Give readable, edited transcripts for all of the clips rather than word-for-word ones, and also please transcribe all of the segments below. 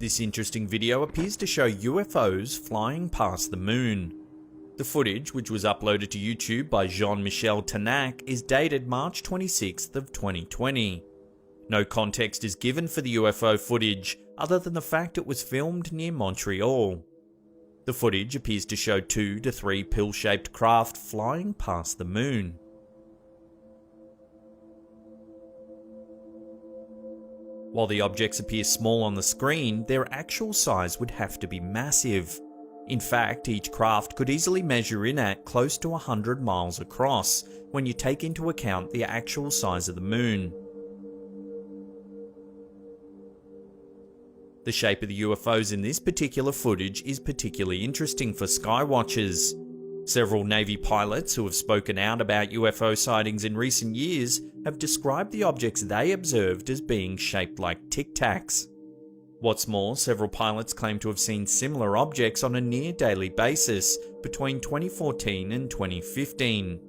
This interesting video appears to show UFOs flying past the moon. The footage, which was uploaded to YouTube by Jean-Michel Tanac, is dated March 26th of 2020. No context is given for the UFO footage, other than the fact it was filmed near Montreal. The footage appears to show 2 to 3 pill-shaped craft flying past the moon. While the objects appear small on the screen, their actual size would have to be massive. In fact, each craft could easily measure in at close to 100 miles across, when you take into account the actual size of the moon. The shape of the UFOs in this particular footage is particularly interesting for skywatchers. Several Navy pilots who have spoken out about UFO sightings in recent years have described the objects they observed as being shaped like Tic Tacs. What's more, several pilots claim to have seen similar objects on a near-daily basis between 2014 and 2015.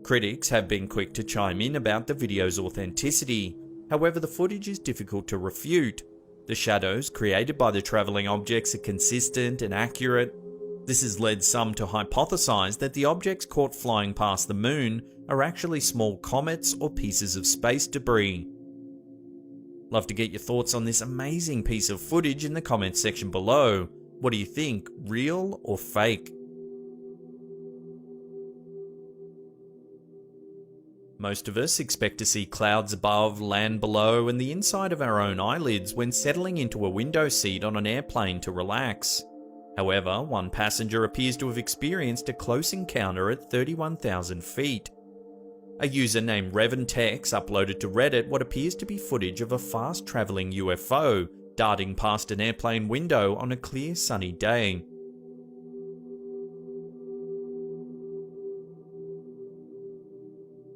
Critics have been quick to chime in about the video's authenticity. However, the footage is difficult to refute. The shadows created by the travelling objects are consistent and accurate. This has led some to hypothesize that the objects caught flying past the moon are actually small comets or pieces of space debris. Love to get your thoughts on this amazing piece of footage in the comments section below. What do you think, real or fake? Most of us expect to see clouds above, land below, and the inside of our own eyelids when settling into a window seat on an airplane to relax. However, one passenger appears to have experienced a close encounter at 31,000 feet. A user named Reventex uploaded to Reddit what appears to be footage of a fast-travelling UFO darting past an airplane window on a clear sunny day.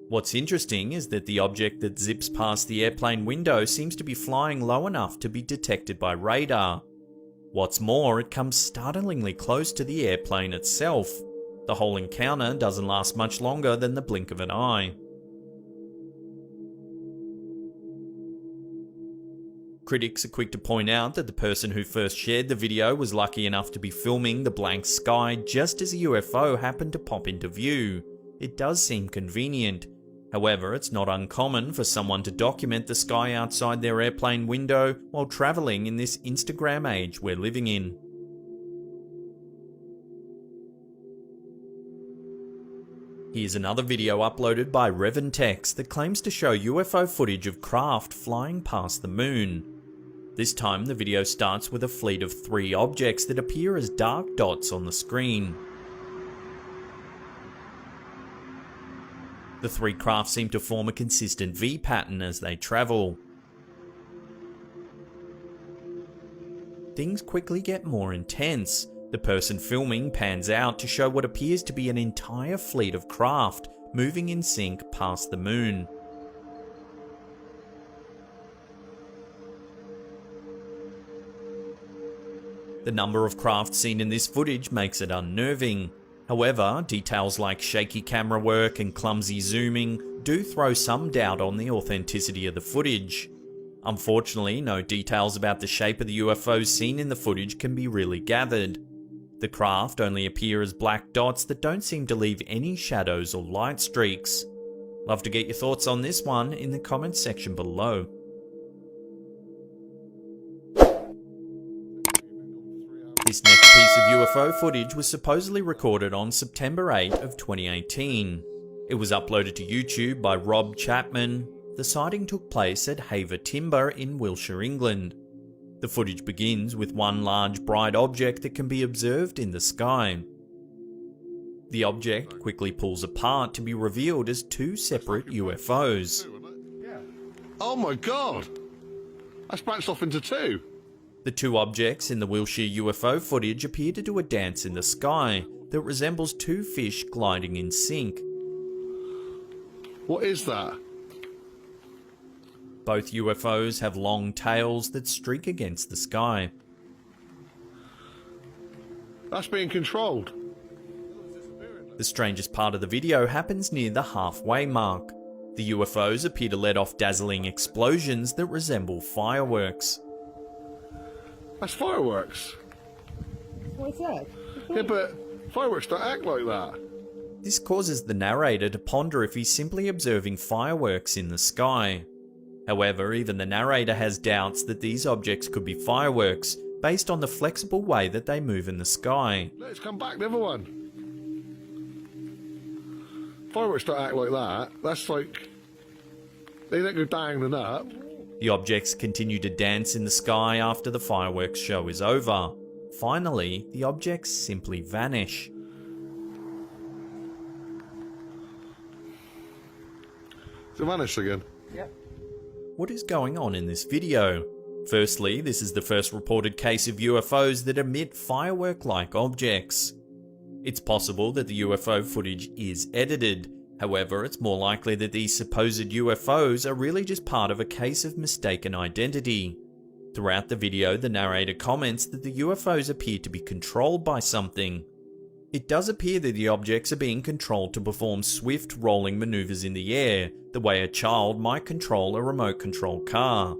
What's interesting is that the object that zips past the airplane window seems to be flying low enough to be detected by radar. What's more, it comes startlingly close to the airplane itself. The whole encounter doesn't last much longer than the blink of an eye. Critics are quick to point out that the person who first shared the video was lucky enough to be filming the blank sky just as a UFO happened to pop into view. It does seem convenient. However, it's not uncommon for someone to document the sky outside their airplane window while travelling in this Instagram age we're living in. Here's another video uploaded by Reventex that claims to show UFO footage of craft flying past the moon. This time the video starts with a fleet of 3 objects that appear as dark dots on the screen. The 3 craft seem to form a consistent V pattern as they travel. Things quickly get more intense. The person filming pans out to show what appears to be an entire fleet of craft moving in sync past the moon. The number of craft seen in this footage makes it unnerving. However, details like shaky camera work and clumsy zooming do throw some doubt on the authenticity of the footage. Unfortunately, no details about the shape of the UFOs seen in the footage can be really gathered. The craft only appear as black dots that don't seem to leave any shadows or light streaks. Love to get your thoughts on this one in the comments section below. This next piece of UFO footage was supposedly recorded on September 8 of 2018. It was uploaded to YouTube by Rob Chapman. The sighting took place at Haver Timber in Wiltshire, England. The footage begins with one large bright object that can be observed in the sky. The object quickly pulls apart to be revealed as 2 separate UFOs. Oh my god! I branched off into 2. The 2 objects in the Wiltshire UFO footage appear to do a dance in the sky that resembles 2 fish gliding in sync. What is that? Both UFOs have long tails that streak against the sky. That's being controlled. The strangest part of the video happens near the halfway mark. The UFOs appear to let off dazzling explosions that resemble fireworks. That's fireworks. What's that? Yeah, but fireworks don't act like that. This causes the narrator to ponder if he's simply observing fireworks in the sky. However, even the narrator has doubts that these objects could be fireworks, based on the flexible way that they move in the sky. Let's come back, the other one. Fireworks don't act like that. That's like... They don't go down and up. The objects continue to dance in the sky after the fireworks show is over. Finally, the objects simply vanish. They vanish again. Yep. What is going on in this video? Firstly, this is the first reported case of UFOs that emit firework-like objects. It's possible that the UFO footage is edited. However, it's more likely that these supposed UFOs are really just part of a case of mistaken identity. Throughout the video, the narrator comments that the UFOs appear to be controlled by something. It does appear that the objects are being controlled to perform swift rolling maneuvers in the air, the way a child might control a remote-controlled car.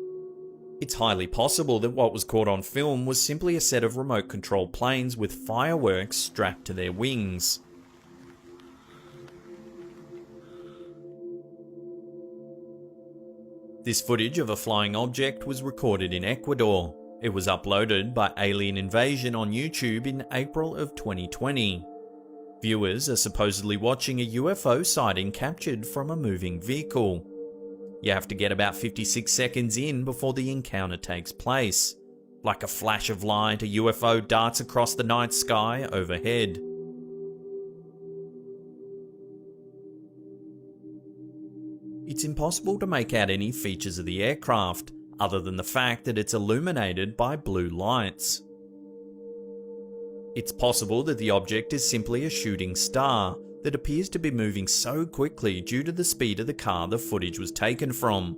It's highly possible that what was caught on film was simply a set of remote-controlled planes with fireworks strapped to their wings. This footage of a flying object was recorded in Ecuador. It was uploaded by Alien Invasion on YouTube in April of 2020. Viewers are supposedly watching a UFO sighting captured from a moving vehicle. You have to get about 56 seconds in before the encounter takes place. Like a flash of light, a UFO darts across the night sky overhead. It's impossible to make out any features of the aircraft, other than the fact that it's illuminated by blue lights. It's possible that the object is simply a shooting star that appears to be moving so quickly due to the speed of the car the footage was taken from.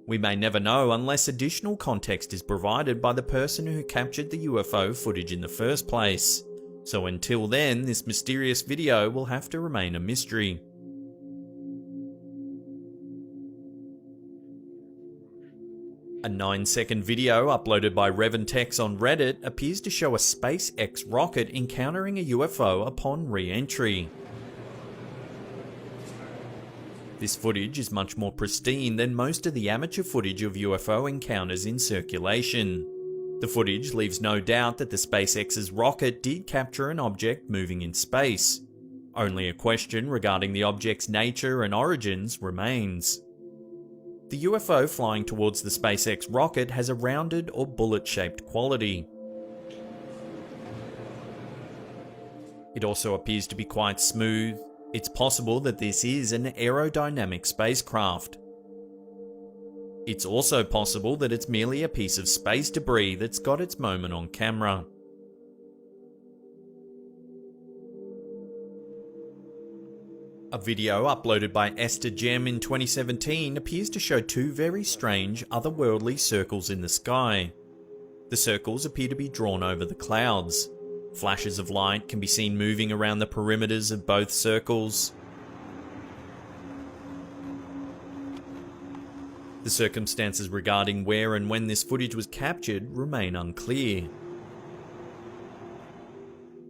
We may never know unless additional context is provided by the person who captured the UFO footage in the first place. So until then, this mysterious video will have to remain a mystery. A 9-second video uploaded by Reventex on Reddit appears to show a SpaceX rocket encountering a UFO upon re-entry. This footage is much more pristine than most of the amateur footage of UFO encounters in circulation. The footage leaves no doubt that the SpaceX's rocket did capture an object moving in space. Only a question regarding the object's nature and origins remains. The UFO flying towards the SpaceX rocket has a rounded or bullet-shaped quality. It also appears to be quite smooth. It's possible that this is an aerodynamic spacecraft. It's also possible that it's merely a piece of space debris that's got its moment on camera. A video uploaded by Esther Gem in 2017 appears to show two very strange, otherworldly circles in the sky. The circles appear to be drawn over the clouds. Flashes of light can be seen moving around the perimeters of both circles. The circumstances regarding where and when this footage was captured remain unclear.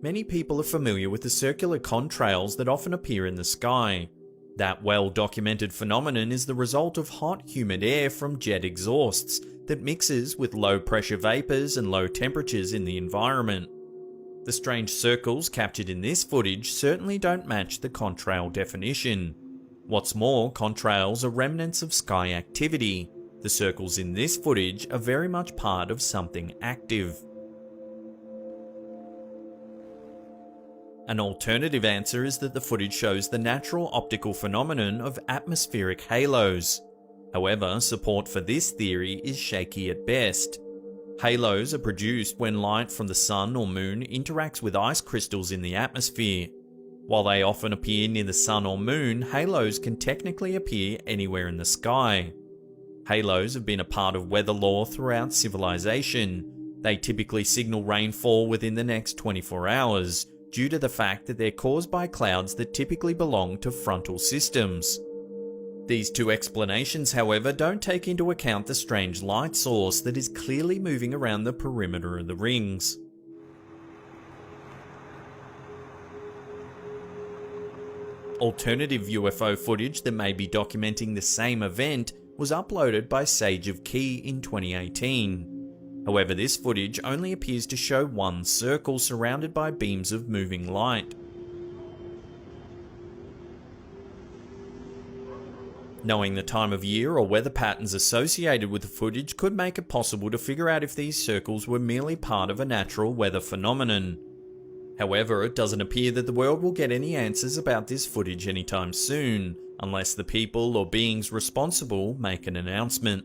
Many people are familiar with the circular contrails that often appear in the sky. That well-documented phenomenon is the result of hot, humid air from jet exhausts that mixes with low-pressure vapors and low temperatures in the environment. The strange circles captured in this footage certainly don't match the contrail definition. What's more, contrails are remnants of sky activity. The circles in this footage are very much part of something active. An alternative answer is that the footage shows the natural optical phenomenon of atmospheric halos. However, support for this theory is shaky at best. Halos are produced when light from the sun or moon interacts with ice crystals in the atmosphere. While they often appear near the sun or moon, halos can technically appear anywhere in the sky. Halos have been a part of weather lore throughout civilization. They typically signal rainfall within the next 24 hours, due to the fact that they're caused by clouds that typically belong to frontal systems. These two explanations, however, don't take into account the strange light source that is clearly moving around the perimeter of the rings. Alternative UFO footage that may be documenting the same event was uploaded by Sage of Key in 2018. However, this footage only appears to show one circle surrounded by beams of moving light. Knowing the time of year or weather patterns associated with the footage could make it possible to figure out if these circles were merely part of a natural weather phenomenon. However, it doesn't appear that the world will get any answers about this footage anytime soon, unless the people or beings responsible make an announcement.